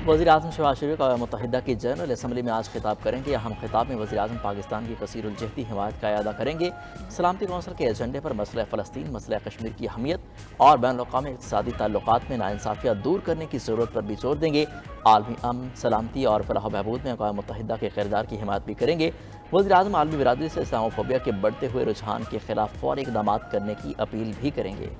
वज़ीर-ए-आज़म शहबाज शरीफ अक़वाम मुत्तहिदा की general assembly में आज खिताब करेंगे। अहम खिताब में वज़ीर-ए-आज़म पाकिस्तान की कसीरुल-जहती हिमायत का अदा करेंगे। सलामती कौंसिल के एजेंडे पर मसला फ़लस्तीन, मसला कश्मीर की अहमियत और बैनुल-अक़वामी इक़्तिसादी ताल्लुकात में नाइंसाफ़ियत दूर करने की ज़रूरत पर भी जोर देंगे। आलमी अमन, सलामती और फलाह व बहबूद में अक़वाम मुत्तहिदा के किरदार की हिमायत भी करेंगे। वज़ीर-ए-आज़म आलमी बिरादरी से इस्लामोफोबिया के बढ़ते हुए रुझान के खिलाफ फ़ौरी इक़दामात करने की अपील भी करेंगे।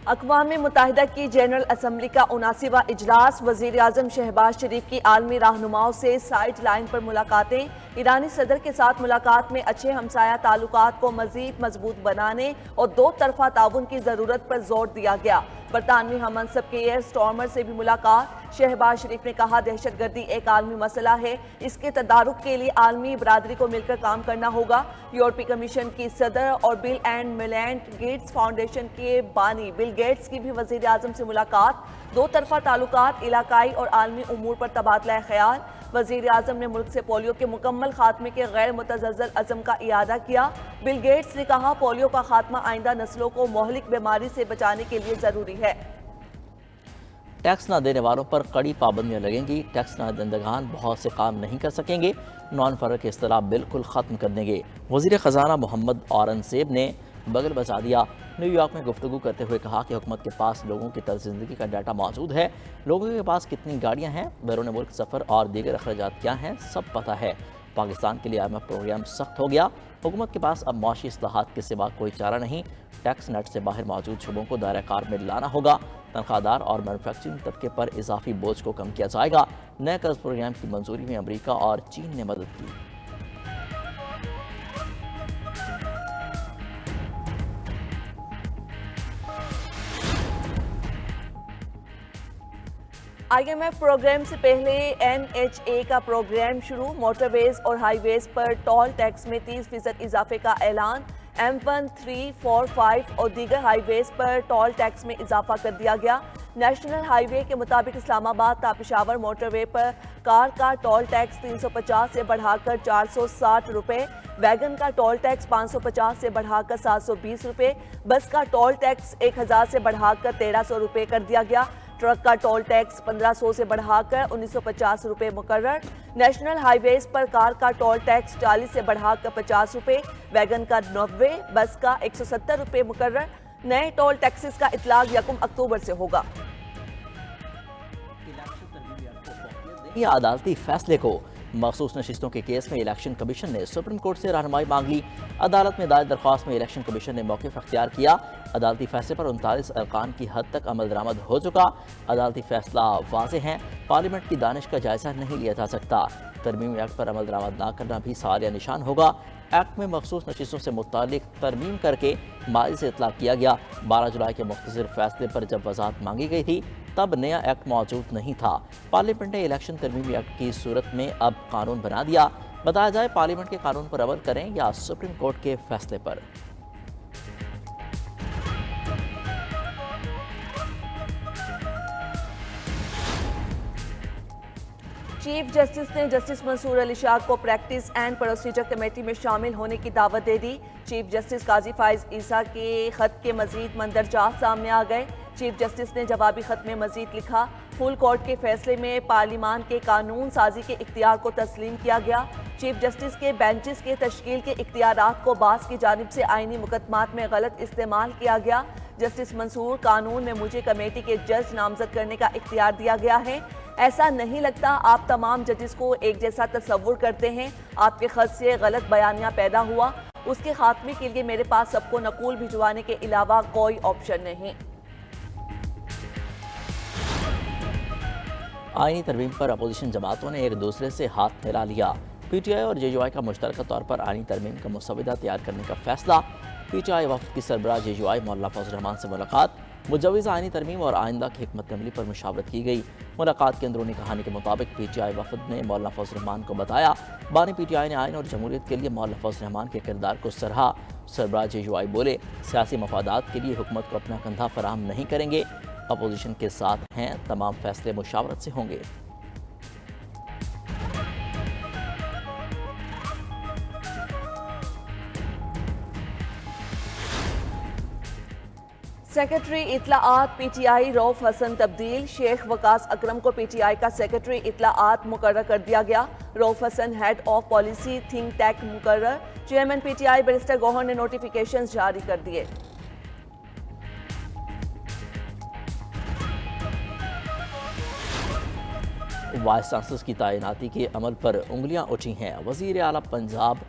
अक़वाम मुत्तहिदा की जनरल असम्बली का 79वां इजलास। वज़ीर-ए-आज़म शहबाज शरीफ की आलमी रहनुमाओं से साइड लाइन पर मुलाकातें। ईरानी सदर के साथ मुलाकात में अच्छे हमसाया ताल्लुकात को मज़ीद मजबूत बनाने और दो तरफा ताउन की ज़रूरत पर जोर दिया गया। बरतानवी हममनसब के एयर स्टॉर्मर से भी मुलाकात। शहबाज शरीफ ने कहा, दहशतगर्दी एक आलमी मसला है, इसके तदारुक के लिए आलमी बरादरी को मिलकर काम करना होगा। यूरोपीय कमीशन की सदर और bill and Melinda Gates foundation के बानी बिल गेट्स की भी वज़ीर-ए-आज़म से मुलाकात। दो तरफा ताल्लुकात, इलाकाई और आलमी उमूर पर तबादला ख्याल। वज़ीर-ए-आज़म ने मुल्क से पोलियो के मुकम्मल खात्मे के गैर मुतज़्ज़ल अज़म का इयादा किया। बिल गेट्स ने कहा, पोलियो का खात्मा आइंदा नस्लों को मोहलिक बीमारी से बचाने के लिए ज़रूरी है। टैक्स न देने वालों पर कड़ी पाबंदियाँ लगेंगी। टैक्स न दहंदगान बहुत से काम नहीं कर सकेंगे। नॉन फ़र्क इस्तिलाह बिल्कुल ख़त्म कर देंगे। वज़ीर ख़जाना मोहम्मद औरंगज़ेब ने बगल बचा दिया। न्यूयॉर्क में गुफ्तगू करते हुए कहा कि हुकूमत के पास लोगों की तर्ज़ ज़िंदगी का डाटा मौजूद है। लोगों के पास कितनी गाड़ियाँ हैं, बैरून मुल्क सफ़र और दीगर अखराजात क्या हैं, सब पता है। पाकिस्तान के लिए IMF प्रोग्राम सख्त हो गया। हुकूमत के पास अब मुआशी इस्लाहात के सिवा कोई चारा नहीं। टैक्स नेट से बाहर मौजूद शुबों को दायरा कार में लाना होगा। तनख्वाहदार और मैनुफैक्चरिंग तबके पर इजाफी बोझ को कम किया जाएगा। नए कर्ज प्रोग्राम की मंजूरी में अमरीका और चीन ने मदद की। IMF प्रोग्राम से पहले NHA का प्रोग्राम शुरू। मोटरवेज और हाईवेज पर टोल टैक्स में 30% इजाफे का ऐलान। M1, 3, 4, 5 और दीगर हाईवेज पर टोल टैक्स में इजाफा कर दिया गया। नेशनल हाईवे के मुताबिक इस्लामाबाद ता पेशावर मोटरवे पर कार का टोल टैक्स 350 से बढ़ाकर 460 रुपये, वैगन का टोल टैक्स 550 से बढ़ाकर 720 रुपये, बस का टोल टैक्स 1000 से बढ़ाकर 1300 रुपये कर दिया गया। ट्रक का टोल टैक्स 1500 से बढ़ाकर 1950 रुपये मुकर्रर। नेशनल हाईवेज पर कार का टोल टैक्स 40 से बढ़ाकर 50 रुपये, वैगन का 90, बस का 170 रुपये मुकर्रर। नए टोल टैक्सेस का इतलाक 1 अक्टूबर से होगा। अदालती फैसले को मखसूस नशिस्तों के केस में इलेक्शन कमीशन ने सुप्रीम कोर्ट से रहनुमाई मांग ली। अदालत में दायर दरख्वास्त में इलेक्शन कमीशन ने मौक़िफ़ अख्तियार किया। अदालती फैसले पर 39 अरकान की हद तक अमल दरामद हो चुका। अदालती फैसला वाज़ेह है, पार्लियामेंट की दानिश का जायज़ा नहीं लिया जा सकता। तरमीम एक्ट पर अमल दरामद न करना भी सवालिया निशान होगा। एक्ट में मखसूस नशिस्तों से मुतालिक तरमीम करके माजी से इतलाक़ किया गया। 12 जुलाई के मुख्तसर फैसले पर जब वज़ाहत मांगी गई थी तब नया एक्ट मौजूद नहीं था। पार्लियामेंट ने इलेक्शन तरमीमी एक्ट की सूरत में अब कानून बना दिया। बताया जाए, पार्लियामेंट के कानून पर अमल करें या सुप्रीम कोर्ट के फैसले पर। चीफ जस्टिस ने जस्टिस मंसूर अली शाह को प्रैक्टिस एंड प्रोसीजर कमेटी में शामिल होने की दावत दे दी। चीफ जस्टिस काजी फाइज ईसा के खत के मजीद मंदरजात सामने आ गए। चीफ जस्टिस ने जवाबी खत में मजीद लिखा, फुल कोर्ट के फैसले में पार्लियामान के कानून साजी के इख्तियार को तस्लीम किया गया। चीफ जस्टिस के बेंचेस के तश्कील के इख्तियारात को बास की जानिब से आईनी मुकदमात में गलत इस्तेमाल किया गया। जस्टिस मंसूर, कानून में मुझे कमेटी के जज नामजद करने का इख्तियार दिया गया है। ऐसा नहीं लगता आप तमाम जजेस को एक जैसा तस्वुर करते हैं। आपके खत से गलत बयानिया पैदा हुआ, उसके खात्मे के लिए मेरे पास सबको नकूल भिजवाने के अलावा कोई ऑप्शन नहीं। आईनी तरमीम पर अपोजिशन जमातों ने एक दूसरे से हाथ मिला लिया। PTI और JUI का मुश्तरका तौर पर आईनी तरमीम का मसवदा तैयार करने का फैसला। PTI वफ़द की सरबराह JUI मौलाना फजल रहमान से मुलाकात। मुजव्विज़ आईनी तरमीम और आइंदा की हिकमत अमली पर मुशावरत की गई। मुलाकात की अंदरूनी कहानी के मुताबिक PTI वफ़द ने मौलाना फजल रहमान को बताया। बानी PTI ने आइन और जमहूरियत के लिए मौलाना फजल रहमान के किरदार को सराहा। सरबराह JUI बोले, सियासी मफादात के लिए हुकूमत को अपना कंधा फराहम नहीं करेंगे। अपोजिशन के साथ हैं, तमाम फैसले मुशावरत से होंगे। सेक्रेटरी इत्तलाआत पीटीआई रऊफ हसन तब्दील। शेख वकास अकरम को पीटीआई का सेक्रेटरी इत्तलाआत मुकर्रर कर दिया गया। Rauf Hasan head of policy think tank मुकर्रर। चेयरमैन पीटीआई बैरिस्टर गौहर ने नोटिफिकेशंस जारी कर दिए। वाइस चांसलर की तैनाती के अमल पर उंगलियां उठी हैं। वज़ीर आला पंजाब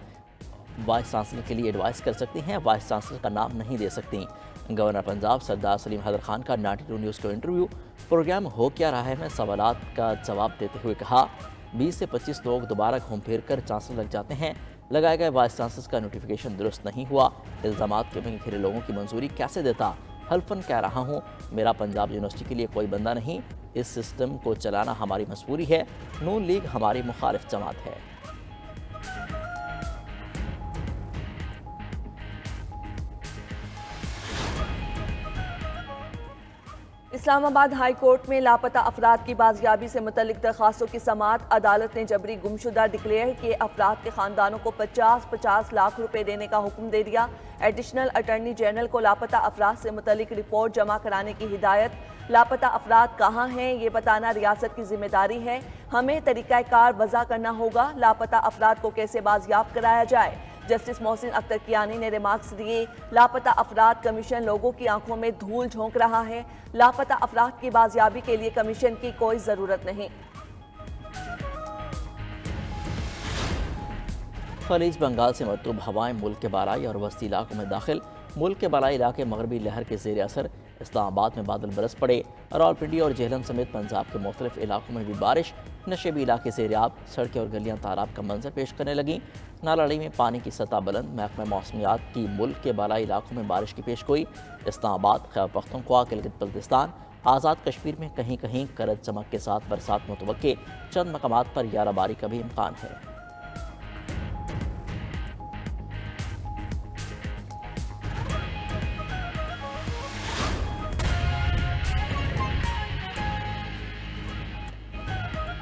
वाइस चांसलर के लिए एडवाइस कर सकती हैं, वाइस चांसलर का नाम नहीं दे सकती। गवर्नर पंजाब सरदार सलीम हैदर खान का 92 न्यूज़ को इंटरव्यू। प्रोग्राम हो क्या रहा है में सवालात का जवाब देते हुए कहा, 20 से 25 लोग दोबारा घूम फिर कर चांसलर लग जाते हैं। लगाए गए वाइस चांसलर का नोटिफिकेशन दुरुस्त नहीं हुआ। इल्ज़ामात के में घिरे लोगों की मंजूरी कैसे देता। हल्फन कह रहा हूँ, मेरा पंजाब यूनिवर्सिटी के लिए कोई बंदा नहीं। इस सिस्टम को चलाना हमारी मजबूरी है। नून लीग हमारी मुखालिफ जमात है। इस्लामाबाद हाई कोर्ट में लापता अफराद की बाजियाबी से मुतल्लिक दरखास्तों की समाअत। अदालत ने जबरी गुमशुदा डिक्लेयर किए अफराद के खानदानों को 50-50 लाख रुपए देने का हुक्म दे दिया। एडिशनल अटॉर्नी जनरल को लापता अफराद से मुतल्लिक रिपोर्ट जमा कराने की हिदायत। लापता अफराद कहाँ हैं ये बताना रियासत की जिम्मेदारी है। हमें तरीक़ाकार वज़ा करना होगा। लापता अफराद को कैसे बाजियाब कराया जाए। जस्टिस मोहसिन अख्तर कियानी ने रिमार्क्स दिए। लापता अफराद कमीशन लोगों की आंखों में धूल झोंक रहा है। लापता अफराद की बाजियाबी के लिए कमीशन की कोई ज़रूरत नहीं। खलीज बंगाल से मरतूब हवाएं मुल्क के बालाई और वस्ती इलाकों में दाखिल। मुल्क के बालाई इलाके मगरबी लहर के ज़ेर असर। इस्लामाबाद में बादल बरस पड़े। रावलपिंडी और जेहलम समेत पंजाब के मुख्तलिफ इलाकों में भी बारिश। नशेबी इलाके सैराब, सड़कें और गलियां तालाब का मंजर पेश करने लगीं। नालाड़ी में पानी की सतह बुलंद। महकमा मौसमियात की मुल्क के बालाई इलाकों में बारिश की पेश गोई। इस्लामाबाद, खैबर पख्तूनख्वा, गिलगित बल्तिस्तान, आज़ाद कश्मीर में कहीं कहीं गरज चमक के साथ बरसात मुतवक्के। चंद मकामात पर याराबारी का भी इम्कान है।